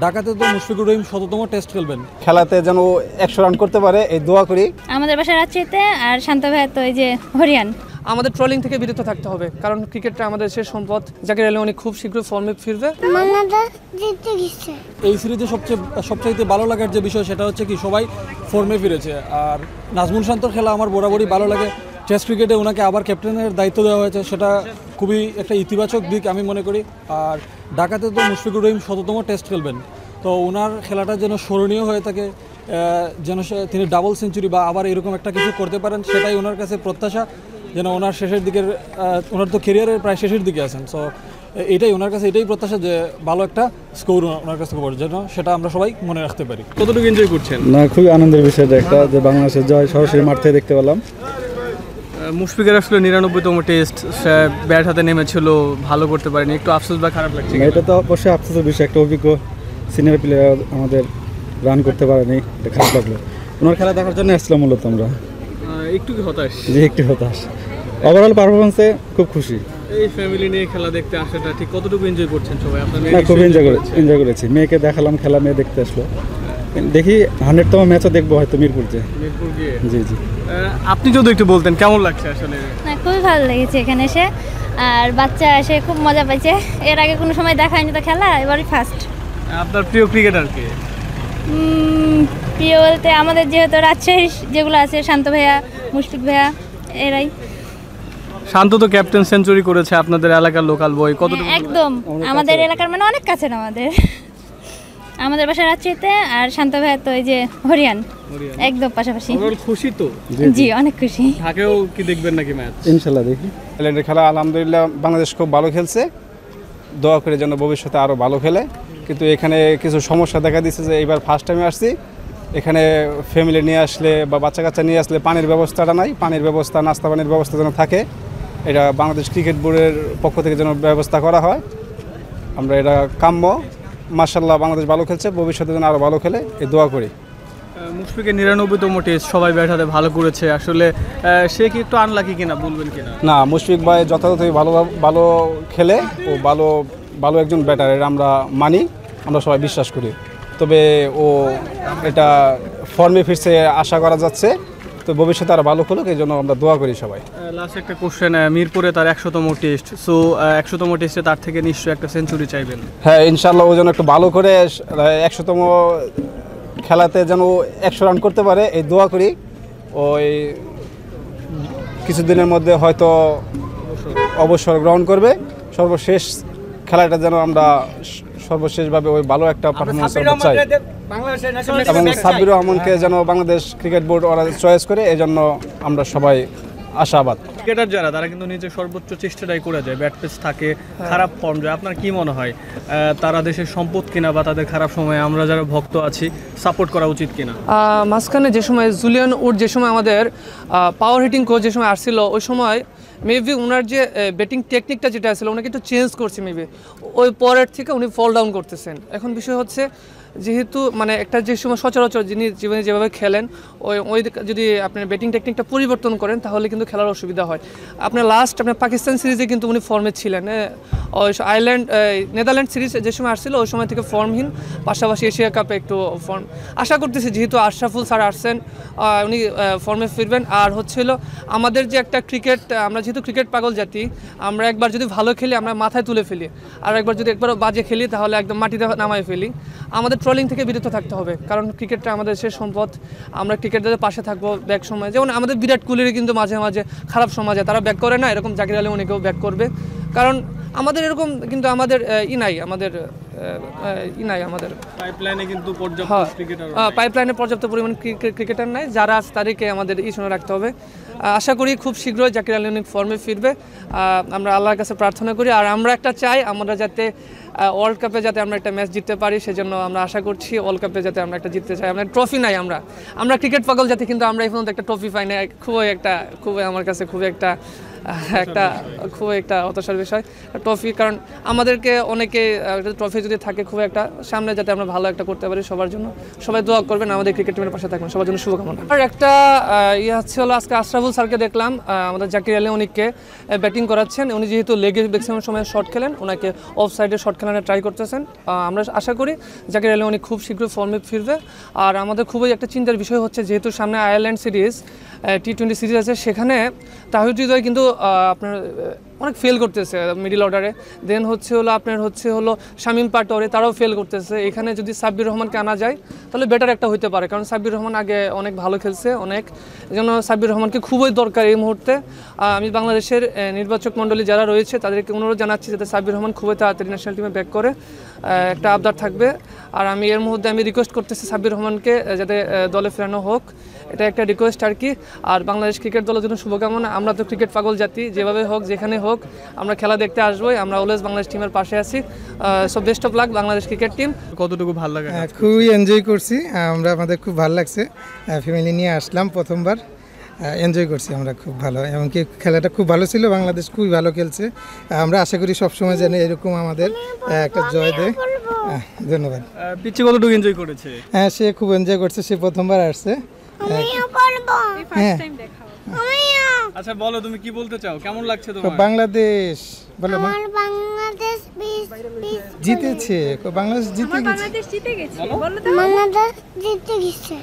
ঢাকাতে তো মুশফিকুর রহিম শততম টেস্ট খেলবেন, খেলাতে যেন 100 রান করতে পারে এই দোয়া করি। আমাদের বাসায় রাজশাহীতে, আর শান্ত ভাইয়া তো এই যে হরিয়ান। আমাদের ট্রলিং থেকে বিরত থাকতে হবে, কারণ ক্রিকেটটা আমাদের শেষ সম্পদ। জাকির আলী অনেক খুব শীঘ্রই ফর্মে ফিরবে। এই সিরিজে সবচাইতে ভালো লাগার যে বিষয় সেটা হচ্ছে কি সবাই ফর্মে ফিরেছে। আর নাজমুল শান্তর খেলা আমার বরাবরই ভালো লাগে। টেস্ট ক্রিকেটে ওনাকে আবার ক্যাপ্টেনের দায়িত্ব দেওয়া হয়েছে, সেটা খুবই একটা ইতিবাচক দিক আমি মনে করি। আর ঢাকাতে তো মুশফিকুর রহিম শততম টেস্ট খেলবেন, তো ওনার খেলাটা যেন স্মরণীয় হয়ে থাকে, যেন তিনি ডাবল সেঞ্চুরি বা আবার এরকম একটা কিছু করতে পারেন, সেটাই ওনার কাছে প্রত্যাশা। যেন ওনার শেষের দিকের, ওনার তো কেরিয়ারের প্রায় শেষের দিকে আছেন, সো এটাই ওনার কাছে এটাই প্রত্যাশা যে ভালো একটা স্কোর ওনার কাছে করবে, যেন সেটা আমরা সবাই মনে রাখতে পারি। কতটুকু এনজয় করছেন? না, খুবই আনন্দের বিষয় একটা যে বাংলাদেশের জয় সরাসরি মাঠ থেকে দেখতে পেলাম। মুশফিকের আসলে 99তম টেস্ট, সে ব্যাট হাতে নেমেছিল, ভালো করতে পারেনি, একটু আফসোস বা খারাপ লাগছে? এটা তো অবশ্যই আফসোসের বিষয়, একটা অভিজ্ঞ সিনিয়র প্লেয়ার আমাদের রান করতে পারেনি, এটা খারাপ লাগলো। ওনার খেলা দেখার জন্য আসলাম মূলত আমরা। একটু কি হতাশ? যে একটু হতাশ, ওভারঅল পারফরমেন্সে খুব খুশি। এই ফ্যামিলি নিয়ে খেলা দেখতে আসাটা ঠিক কতটুকু এনজয় করছেন সবাই? আপনারা খুব এনজয় করেছি, মেয়েকে দেখালাম খেলা, মেয়ে দেখতে আসলো। দেখি 100তম ম্যাচও দেখবো হয়তো মিরপুর গিয়ে। জি জি, আপনি যদি একটু বলতেন কেমন লাগছে আসলে? খুবই ভালো লেগেছে এখানে এসে, আর বাচ্চা এসে খুব মজা পাইছে। এর আগে কোনো সময় দেখা হয়নি তো খেলা, এবারই ফার্স্ট। আপনার প্রিয় ক্রিকেটার কে? প্রিয় বলতে আমাদের যেহেতু রাজশাহী যেগুলো আছে, শান্ত ভাইয়া, মুশফিক ভাইয়া, এরাই। শান্ত তো ক্যাপ্টেন সেঞ্চুরি করেছে, আপনাদের এলাকার লোকাল বয় কতটুকু? একদম আমাদের এলাকার, মানে অনেক কাছে না আমাদের বাসায় রাজশাহীতে, আর শান্ত ভাইয়া তো এই যে হরিয়ান, একদম পাশাপাশি। খুশি তো? জি, অনেক খুশি। ঢাকায়ও কি দেখবেন নাকি ম্যাচ? ইনশাল্লাহ দেখি। ইংল্যান্ডের খেলা আলহামদুলিল্লাহ বাংলাদেশ খুব ভালো খেলছে, দোয়া করে যেন ভবিষ্যতে আরও ভালো খেলে। কিন্তু এখানে কিছু সমস্যা দেখা দিচ্ছে যে এইবার ফার্স্ট টাইমে আসছি, এখানে ফ্যামিলি নিয়ে আসলে বা বাচ্চা কাচ্চা নিয়ে আসলে পানির ব্যবস্থাটা নাই, পানির ব্যবস্থা, নাস্তা পানির ব্যবস্থা যেন থাকে, এটা বাংলাদেশ ক্রিকেট বোর্ডের পক্ষ থেকে যেন ব্যবস্থা করা হয়, আমরা এটা কাম্য। মাশাআল্লাহ বাংলাদেশ ভালো খেলছে, ভবিষ্যতে যেন আরও ভালো খেলে এই দোয়া করি। মুশফিকের 99তম টেস্ট, সবাই ব্যাট হাতে ভালো করেছে, আসলে সে কি একটু আনলাকি কিনা বলবেন কিনা? না, মুশফিক ভাই যথাযথই ভালো খেলে, ও ভালো একজন ব্যাটার, এটা আমরা মানি, আমরা সবাই বিশ্বাস করি। তবে ও এটা ফর্মে ফিরছে আশা করা যাচ্ছে, তো ভবিষ্যতে আরও ভালো খেলুক, এই জন্য আমরা দোয়া করি সবাই। লাস্ট একটা কোশ্চেন, মিরপুরে তার 100তম টেস্ট, সো 100তম টেস্টে তার থেকে নিশ্চয়ই একটা সেঞ্চুরি চাইবেন? হ্যাঁ, ইনশাল্লাহ ও যেন একটু ভালো করে 100তম খেলাতে যেন 100 রান করতে পারে এই দোয়া করি। ওই কিছুদিনের মধ্যে হয়তো অবসর গ্রহণ করবে, সর্বশেষ খেলাটা যেন আমরা সর্বশেষভাবে ওই ভালো একটা পারফরমেন্স চাই, এবং সাব্বির রহমানকে যেন বাংলাদেশ ক্রিকেট বোর্ড ওরা চয়েস করে, এই জন্য আমরা সবাই আশাবাদ। ক্রিকেটার যারা, তারা কিন্তু নিজের সর্বোচ্চ চেষ্টাটাই করে যায়, ব্যাট পেস থাকে, খারাপ ফর্ম যায়। আপনার কি মনে হয় তারা দেশের সম্পদ কিনা, বা তাদের খারাপ সময়ে আমরা যারা ভক্ত আছি সাপোর্ট করা উচিত কিনা? মাঝখানে যে সময় জুলিয়ান উড, যে সময় আমাদের পাওয়ার হিটিং কোচ যে সময় আসছিল, ওই সময় মেবি ওনার যে ব্যাটিং টেকনিকটা যেটা ছিল ওনাকে একটু চেঞ্জ করছে, মেবি ওই পরের থেকে উনি ফল ডাউন করতেছেন। এখন বিষয় হচ্ছে যেহেতু মানে একটা যে সময় সচরাচর যিনি জীবনে যেভাবে খেলেন, ওই যদি আপনার ব্যাটিং টেকনিকটা পরিবর্তন করেন তাহলে কিন্তু খেলার অসুবিধা হয়। আপনার পাকিস্তান সিরিজে কিন্তু উনি ফর্মে ছিলেন, নেদারল্যান্ড সিরিজ যে সময় আসছিল ওই সময় থেকে ফর্মহীন, পাশাপাশি এশিয়া কাপে একটু ফর্ম। আশা করতেছি যেহেতু আশরাফুল স্যার আসছেন, উনি ফর্মে ফিরবেন। আর হচ্ছিল আমাদের যে একটা ক্রিকেট, আমরা যেহেতু ক্রিকেট পাগল জাতি, আমরা একবার যদি ভালো খেলি আমরা মাথায় তুলে ফেলি, আর একবার যদি একবারও বাজে খেলি তাহলে একদম মাটিতে নামায় ফেলি। আমাদের ট্রলিং থেকে বিরত থাকতে হবে, কারণ ক্রিকেটটা আমাদের শেষ সম্পদ। আমরা ক্রিকেটারদের পাশে থাকবো ব্যাক সময়, যেমন আমাদের বিরাট কোহলির কিন্তু মাঝে মাঝে খারাপ সময় যায়, তারা ব্যাক করে না, এরকম জাকির আলী অনেকেও ব্যাক করবে। কারণ আমাদের এরকম কিন্তু আমাদের আমাদের পাইপলাইনে কিন্তু পাইপলাইনে পর্যাপ্ত পরিমাণ ক্রিকেটার নাই, যারা আছে তাদেরকে আমাদের শুনে রাখতে হবে। আশা করি খুব শীঘ্রই জাকির আলী অনেক ফর্মে ফিরবে, আমরা আল্লাহর কাছে প্রার্থনা করি। আর আমরা একটা চাই, আমরা যাতে ওয়ার্ল্ড কাপে যাতে আমরা একটা ম্যাচ জিততে পারি, সেজন্য আমরা আশা করছি ওয়ার্ল্ড কাপে যাতে আমরা একটা জিততে চাই। আমরা ট্রফি নাই, আমরা ক্রিকেট পাগল জাতি, কিন্তু আমরা এই পর্যন্ত একটা ট্রফি পাই না। খুবই আমার কাছে খুবই একটা একটা খুব একটা হতাশার বিষয় ট্রফি, কারণ আমাদেরকে অনেকে ট্রফি যদি থাকে খুব একটা সামনে যাতে আমরা ভালো একটা করতে পারি সবার জন্য। সবাই দোয়া করবেন, আমাদের ক্রিকেট টিমের পাশে থাকবেন, সবার জন্য শুভকামনা। আর একটা হচ্ছে হলো আজকে আশরাফুল স্যারকে দেখলাম, আমাদের জাকির আলী অনিককে ব্যাটিং করাচ্ছেন। উনি যেহেতু লেগে ম্যাক্সিমাম সময় শট খেলেন, ওনাকে অফ সাইডে শট খেলানোর ট্রাই করতেছেন। আমরা আশা করি জাকির আলী অনিক খুব শীঘ্রই ফর্মে ফিরবে। আর আমাদের খুবই একটা চিন্তার বিষয় হচ্ছে যেহেতু সামনে আয়ারল্যান্ড সিরিজ, T20 সিরিজ আছে, সেখানে তাহিদ হৃদয় কিন্তু আপনার অনেক ফেল করতেছে মিডল অর্ডারে। দেন হচ্ছে হলো শামীম পাটোয়ারি, তারাও ফেল করতেছে। এখানে যদি সাব্বির রহমানকে আনা যায় তাহলে বেটার একটা হতে পারে, কারণ সাব্বির রহমান আগে অনেক ভালো খেলছে অনেক, এই জন্য সাব্বির রহমানকে খুবই দরকার এই মুহূর্তে। আমি বাংলাদেশের নির্বাচক মণ্ডলী যারা রয়েছে তাদেরকে অনুরোধ জানাচ্ছি যাতে সাব্বির রহমান খুবই তাড়াতাড়ি ন্যাশনাল টিমে ব্যাক করে, একটা আবদার থাকবে। আর আমি এর মুহূর্তে রিকোয়েস্ট করতেছি সাব্বির রহমানকে যাতে দলে ফেরানো হোক, এটা একটা রিকোয়েস্ট আর কি। আর বাংলাদেশ ক্রিকেট দলের জন্য শুভকামনা। আমরা তো ক্রিকেট পাগল জাতি, যেভাবে হোক যেখানে হোক আমরা খেলা দেখতে আসবোই, আমরা অলওয়েজ বাংলাদেশ টিমের পাশে আছি। So best of luck Bangladesh cricket team. কতটুকু ভালো লাগে? খুবই এনজয় করছি আমাদের খুব ভালো লাগছে, ফ্যামিলি নিয়ে আসলাম প্রথমবার, এনজয় করছি আমরা খুব ভালো, এমনকি খেলাটা খুব ভালো ছিল, বাংলাদেশ খুবই ভালো খেলছে। আমরা আশা করি সবসময় যেন এরকম আমাদের একটা জয় দেয়। ধন্যবাদ। পিচ্ছি কতটুকু এনজয় করেছে? হ্যাঁ, সে খুব এনজয় করছে, সে প্রথমবার আসছে। হ্যাঁ, আচ্ছা বলো, তুমি কি বলতে চাও, কেমন লাগছে তোমার? বাংলাদেশ বলো মা, বাংলাদেশ জিতেছে, বাংলাদেশ জিতে গেছে। বাংলাদেশ জিতে গেছে।